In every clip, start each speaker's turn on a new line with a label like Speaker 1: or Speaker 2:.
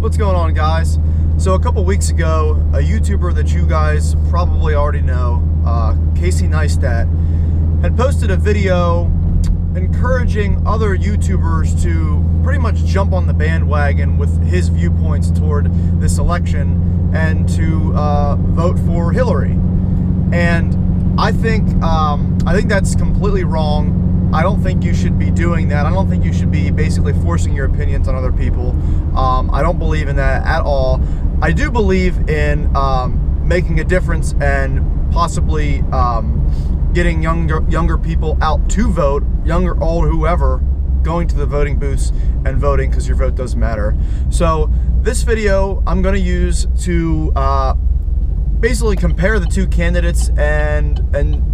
Speaker 1: What's going on, guys? So a couple weeks ago, a YouTuber that you guys probably already know, Casey Neistat, had posted a video encouraging other YouTubers to pretty much jump on the bandwagon with his viewpoints toward this election and to vote for Hillary. And I think that's completely wrong. I don't think you should be doing that. I don't think you should be basically forcing your opinions on other people. I don't believe in that at all. I do believe in making a difference and possibly getting younger people out to vote, young or old, whoever, going to the voting booths and voting, because your vote does matter. So this video I'm going to use to basically compare the two candidates and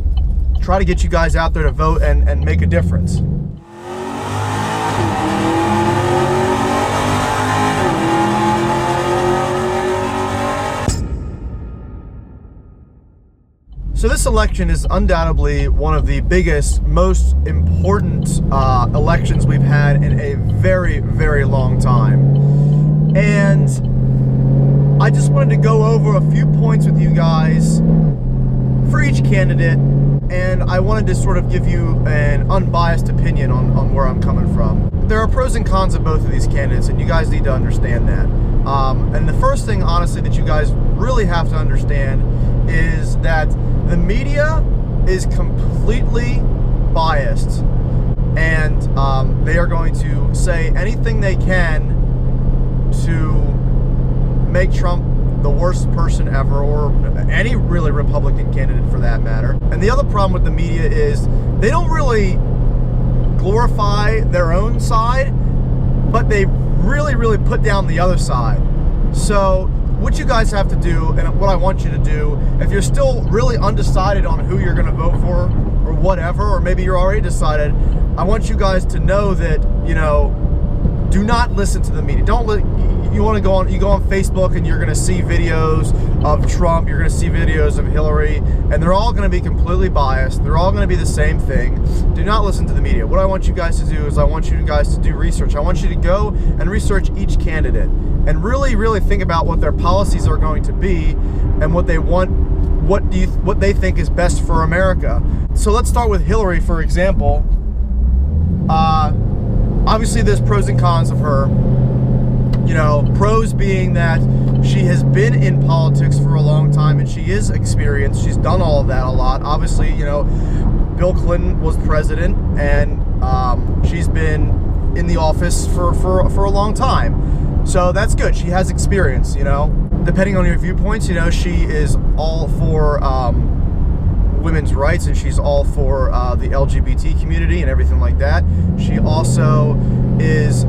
Speaker 1: try to get you guys out there to vote and make a difference. So this election is undoubtedly one of the biggest, most important elections we've had in a very, very long time. And I just wanted to go over a few points with you guys for each candidate, and I wanted to sort of give you an unbiased opinion on where I'm coming from. There are pros and cons of both of these candidates, and you guys need to understand that. And the first thing, honestly, that you guys really have to understand is that the media is completely biased, and they are going to say anything they can to make Trump the worst person ever, or any really Republican candidate for that matter. And the other problem with the media is they don't really glorify their own side, but they really, really put down the other side. So what you guys have to do, and what I want you to do, if you're still really undecided on who you're going to vote for or whatever, or maybe you're already decided, I want you guys to know that, you know, do not listen to the media. You want to go on, you go on Facebook and you're going to see videos of Trump, you're going to see videos of Hillary, and they're all going to be completely biased. They're all going to be the same thing. Do not listen to the media. What I want you guys to do is I want you guys to do research. I want you to go and research each candidate and really, really think about what their policies are going to be and what they want, what they think is best for America. So let's start with Hillary, for example. Obviously, there's pros and cons of her. You know, pros being that she has been in politics for a long time and she is experienced. She's done all of that a lot. Obviously, you know, Bill Clinton was president, and she's been in the office for a long time. So that's good. She has experience, you know. Depending on your viewpoints, you know, she is all for women's rights, and she's all for the LGBT community and everything like that. She also is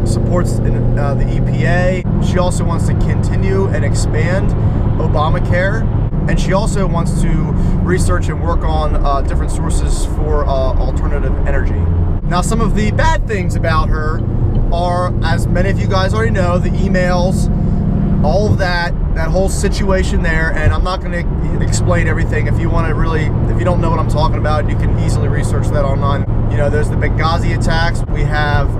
Speaker 1: supports the EPA. She also wants to continue and expand Obamacare, and she also wants to research and work on different sources for alternative energy. Now, some of the bad things about her are, as many of you guys already know, the emails, all of that whole situation there, and I'm not going to explain everything. If you want to really, if you don't know what I'm talking about, you can easily research that online. You know, there's the Benghazi attacks. We have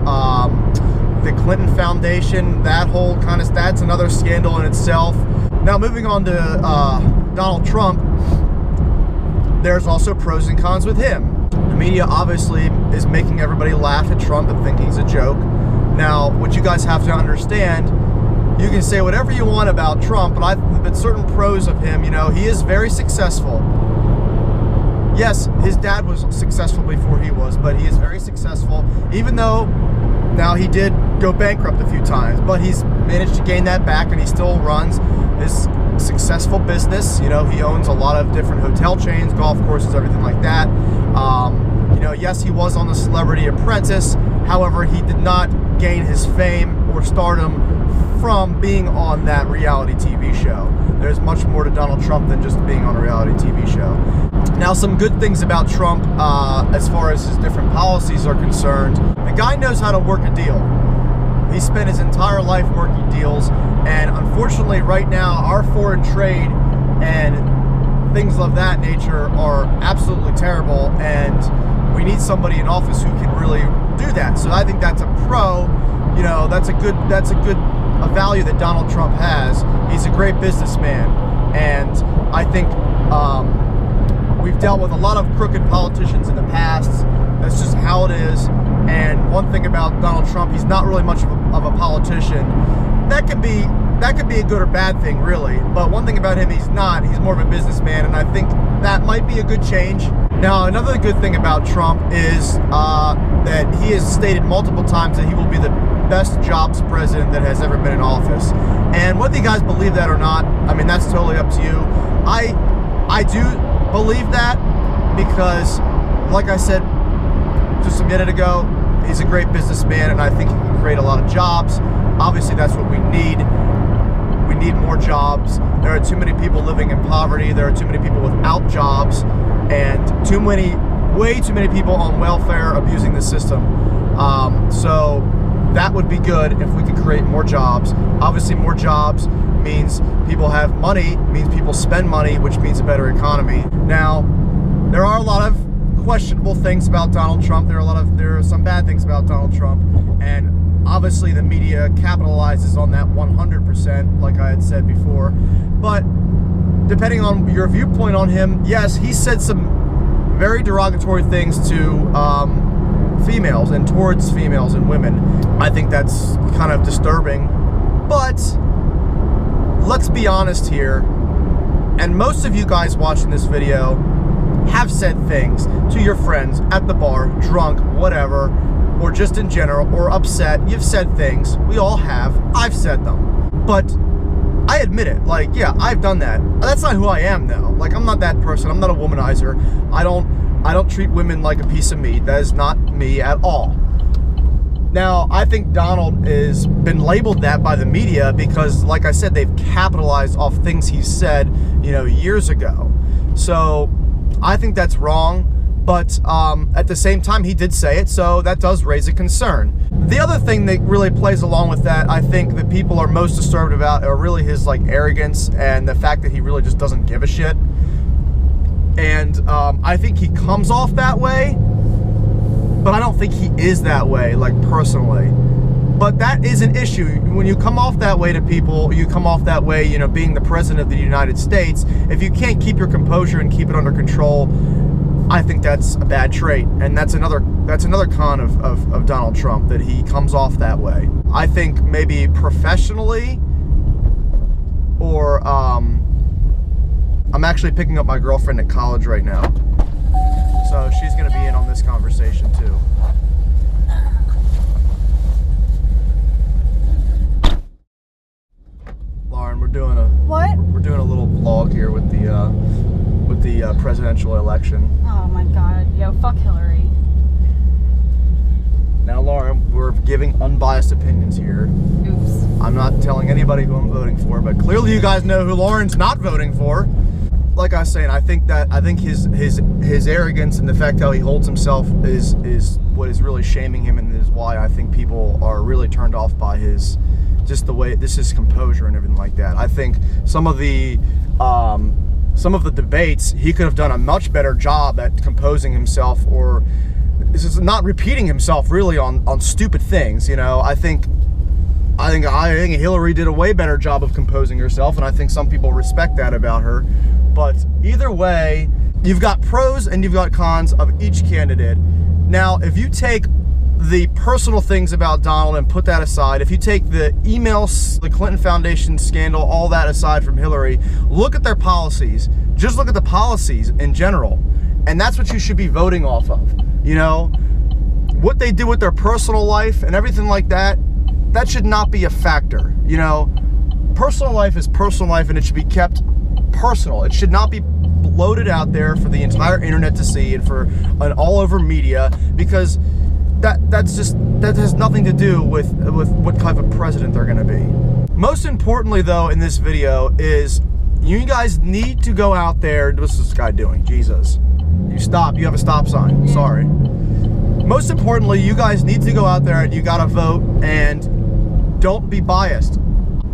Speaker 1: the Clinton Foundation, that whole kind of, that's another scandal in itself. Now, moving on to Donald Trump, there's also pros and cons with him. The media obviously is making everybody laugh at Trump and think he's a joke. Now, what you guys have to understand, you can say whatever you want about Trump, but certain pros of him, you know, he is very successful. Yes, his dad was successful before he was, but he is very successful, even though now he did go bankrupt a few times, but he's managed to gain that back, and he still runs his successful business. You know, he owns a lot of different hotel chains, golf courses, everything like that. You know, yes, he was on The Celebrity Apprentice. However, he did not gain his fame or stardom from being on that reality TV show. There's much more to Donald Trump than just being on a reality TV show. Now, some good things about Trump as far as his different policies are concerned. The guy knows how to work a deal. He spent his entire life working deals, and unfortunately right now our foreign trade and things of that nature are absolutely terrible, and we need somebody in office who can really do that. So I think that's a pro. you know, that's a good value that Donald Trump has. He's a great businessman, and I think we've dealt with a lot of crooked politicians in the past. That's just how it is. And one thing about Donald Trump, he's not really much of a politician. That could be a good or bad thing, really. But one thing about him, he's more of a businessman, and I think that might be a good change. Now, another good thing about Trump is that he has stated multiple times that he will be the best jobs president that has ever been in office. And whether you guys believe that or not, I mean, that's totally up to you. I do believe that because, like I said just a minute ago, he's a great businessman, and I think he can create a lot of jobs. Obviously, that's what we need. We need more jobs. There are too many people living in poverty. There are too many people without jobs, and way too many people on welfare abusing the system. So that would be good if we could create more jobs. Obviously, more jobs means people have money, means people spend money, which means a better economy. Now, there are a lot of questionable things about Donald Trump. There are some bad things about Donald Trump, and obviously the media capitalizes on that 100%, like I had said before. But depending on your viewpoint on him, yes, he said some very derogatory things to females and towards females and women. I think that's kind of disturbing. But let's be honest here, and most of you guys watching this video have said things to your friends at the bar, drunk, whatever, or just in general, or upset. You've said things. We all have. I've said them. But I admit it. Like, yeah, I've done that. That's not who I am, though. Like, I'm not that person. I'm not a womanizer. I don't treat women like a piece of meat. That is not me at all. Now, I think Donald has been labeled that by the media because, like I said, they've capitalized off things he said, you know, years ago. So I think that's wrong. But at the same time, he did say it, so that does raise a concern. The other thing that really plays along with that, I think that people are most disturbed about, are really his like arrogance and the fact that he really just doesn't give a shit. And I think he comes off that way, but I don't think he is that way, like personally. But that is an issue. When you come off that way to people, you come off that way, you know, being the president of the United States. If you can't keep your composure and keep it under control, I think that's a bad trait, and that's another con of Donald Trump, that he comes off that way. I think maybe professionally, or I'm actually picking up my girlfriend at college right now, so she's going to be in on this conversation too. Lauren, we're doing a little vlog here with the presidential election.
Speaker 2: Oh my god, yo, fuck Hillary.
Speaker 1: Now, Lauren, we're giving unbiased opinions here.
Speaker 2: Oops.
Speaker 1: I'm not telling anybody who I'm voting for, but clearly you guys know who Lauren's not voting for. Like I was saying, I think his arrogance and the fact how he holds himself is what is really shaming him, and is why I think people are really turned off by his composure and everything like that. I think some of the debates, he could have done a much better job at composing himself, or this is not repeating himself really on stupid things. You know, I think Hillary did a way better job of composing herself, and I think some people respect that about her. But either way, you've got pros and you've got cons of each candidate. Now, if you take the personal things about Donald and put that aside, if you take the emails, the Clinton Foundation scandal, all that aside from Hillary, look at their policies. Just look at the policies in general. And that's what you should be voting off of. You know, what they do with their personal life and everything like that, that should not be a factor. You know, personal life is personal life, and it should be kept personal. It should not be loaded out there for the entire internet to see and for an all over media, because that has nothing to do with what type of president they're going to be. Most importantly, though, in this video is you guys need to go out there. What's this guy doing? Jesus. You stop. You have a stop sign.
Speaker 2: Yeah.
Speaker 1: Sorry. Most importantly, you guys need to go out there and you got to vote, and don't be biased.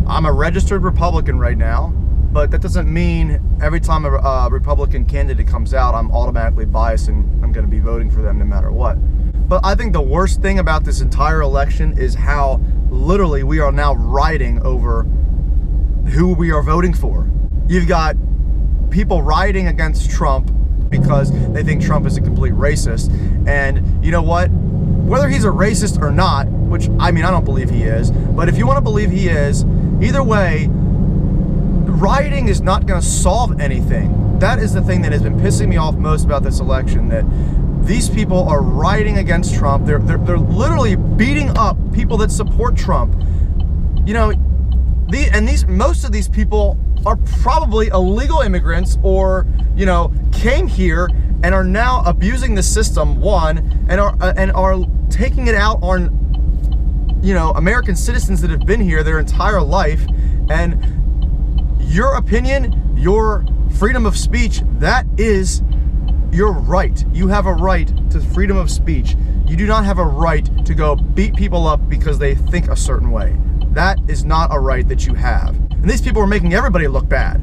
Speaker 1: I'm a registered Republican right now, but that doesn't mean every time a Republican candidate comes out, I'm automatically biased and I'm going to be voting for them no matter what. But I think the worst thing about this entire election is how literally we are now rioting over who we are voting for. You've got people rioting against Trump because they think Trump is a complete racist. And you know what? Whether he's a racist or not, which I mean, I don't believe he is, but if you want to believe he is, either way, rioting is not going to solve anything. That is the thing that has been pissing me off most about this election, that these people are rioting against Trump. They're literally beating up people that support Trump. You know, most of these people are probably illegal immigrants, or, you know, came here and are now abusing the system, one, and are taking it out on, you know, American citizens that have been here their entire life. And your opinion, your freedom of speech, that is your right. You have a right to freedom of speech. You do not have a right to go beat people up because they think a certain way. That is not a right that you have. And these people are making everybody look bad.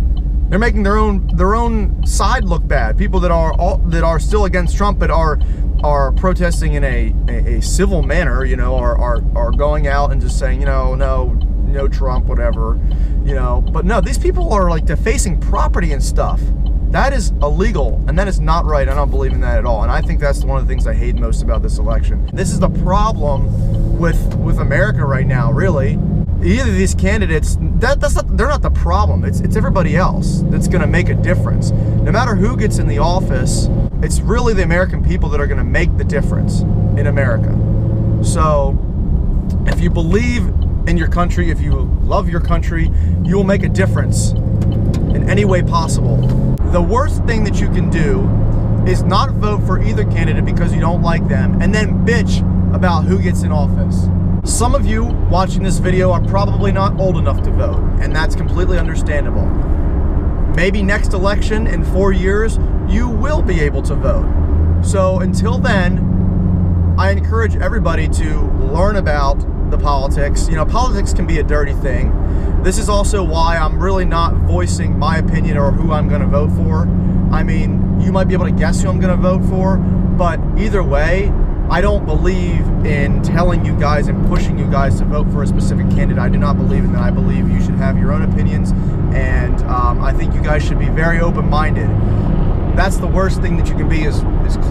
Speaker 1: They're making their own side look bad. People that are still against Trump but are protesting in a civil manner, you know, are going out and just saying, you know, no Trump, whatever, you know. But no, these people are like defacing property and stuff. That is illegal, and that is not right. I don't believe in that at all. And I think that's one of the things I hate most about this election. This is the problem with America right now, really. Either of these candidates, they're not the problem. It's everybody else that's going to make a difference. No matter who gets in the office, it's really the American people that are going to make the difference in America. So if you believe in your country, if you love your country, you will make a difference in any way possible. The worst thing that you can do is not vote for either candidate because you don't like them, and then bitch about who gets in office. Some of you watching this video are probably not old enough to vote, and that's completely understandable. Maybe next election in 4 years, you will be able to vote. So until then, I encourage everybody to learn about the politics. You know, politics can be a dirty thing. This is also why I'm really not voicing my opinion or who I'm going to vote for. I mean, you might be able to guess who I'm going to vote for, but either way, I don't believe in telling you guys and pushing you guys to vote for a specific candidate. I do not believe in that. I believe you should have your own opinions, and I think you guys should be very open-minded. That's the worst thing that you can be, is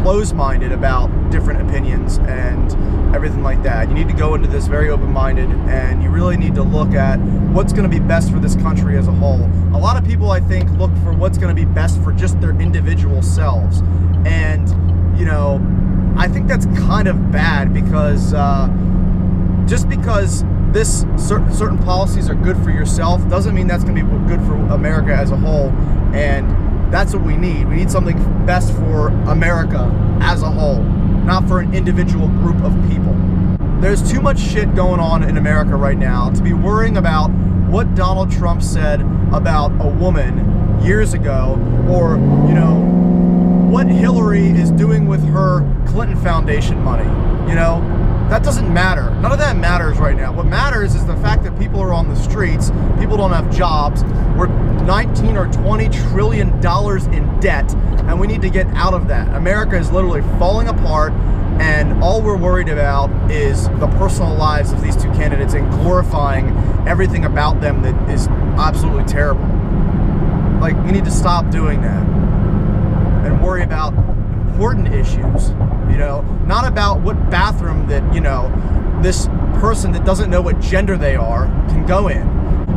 Speaker 1: closed-minded about different opinions and everything like that. You need to go into this very open-minded, and you really need to look at what's going to be best for this country as a whole. A lot of people, I think, look for what's going to be best for just their individual selves, and, you know, I think that's kind of bad, because just because this certain policies are good for yourself doesn't mean that's going to be good for America as a whole. And that's what we need. We need something best for America as a whole, not for an individual group of people. There's too much shit going on in America right now to be worrying about what Donald Trump said about a woman years ago, or, you know, what Hillary is doing with her Clinton Foundation money. You know, that doesn't matter. None of that matters right now. What matters is the fact that people are on the streets, people don't have jobs, we're 19 or 20 trillion dollars in debt, and we need to get out of that. America is literally falling apart, and all we're worried about is the personal lives of these two candidates and glorifying everything about them that is absolutely terrible. Like, we need to stop doing that and worry about important issues, you know, not about what bathroom that, you know, this person that doesn't know what gender they are can go in,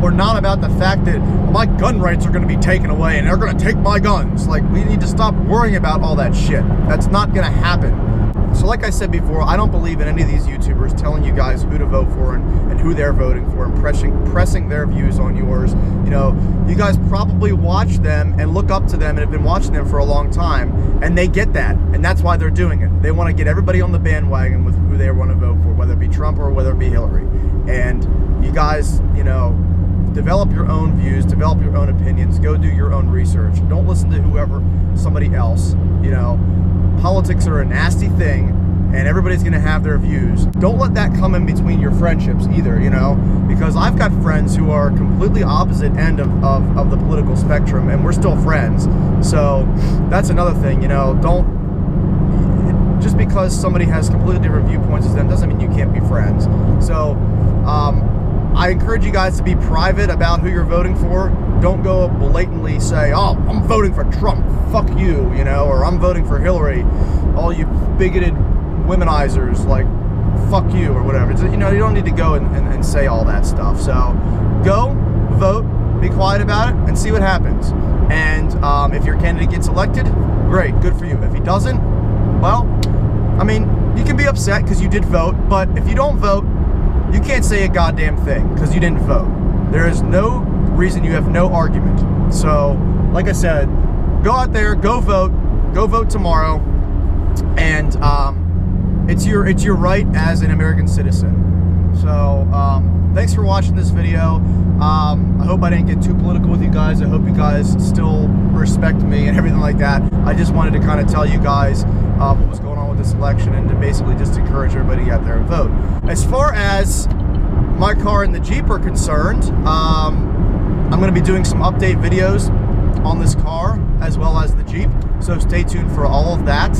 Speaker 1: or not about the fact that my gun rights are going to be taken away and they're going to take my guns. Like, we need to stop worrying about all that shit. That's not going to happen. So like I said before, I don't believe in any of these YouTubers telling you guys who to vote for and who they're voting for, and pressing their views on yours. You know, you guys probably watch them and look up to them and have been watching them for a long time, and they get that, and that's why they're doing it. They want to get everybody on the bandwagon with who they want to vote for, whether it be Trump or whether it be Hillary. And you guys, you know, develop your own views, develop your own opinions, go do your own research. Don't listen to somebody else, you know. Politics are a nasty thing, and everybody's going to have their views. Don't let that come in between your friendships either, you know, because I've got friends who are completely opposite end of the political spectrum, and we're still friends. So that's another thing, you know. just because somebody has completely different viewpoints as them doesn't mean you can't be friends. So I encourage you guys to be private about who you're voting for. Don't go blatantly say, oh, I'm voting for Trump, fuck you, you know, or I'm voting for Hillary, all you bigoted womenizers, like, fuck you, or whatever. You know, you don't need to go and say all that stuff. So go, vote, be quiet about it, and see what happens. And if your candidate gets elected, great, good for you. If he doesn't, well, I mean, you can be upset because you did vote, but if you don't vote, you can't say a goddamn thing because you didn't vote. There is no reason, you have no argument. So, like I said, go out there, go vote tomorrow, and it's your right as an American citizen. So, thanks for watching this video. I hope I didn't get too political with you guys. I hope you guys still respect me and everything like that. I just wanted to kind of tell you guys what was going on with this election and to basically just encourage everybody to get out there and vote. As far as my car and the Jeep are concerned, I'm going to be doing some update videos on this car as well as the Jeep. So stay tuned for all of that.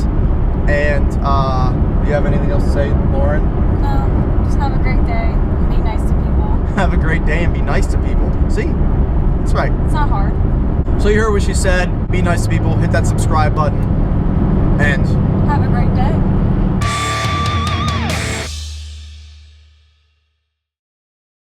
Speaker 1: And do you have anything else to say, Lauren?
Speaker 2: No, just have a great day and be nice to people.
Speaker 1: Have a great day and be nice to people. See? That's right.
Speaker 2: It's not hard.
Speaker 1: So you heard what she said. Be nice to people. Hit that subscribe button. And
Speaker 2: have a great day.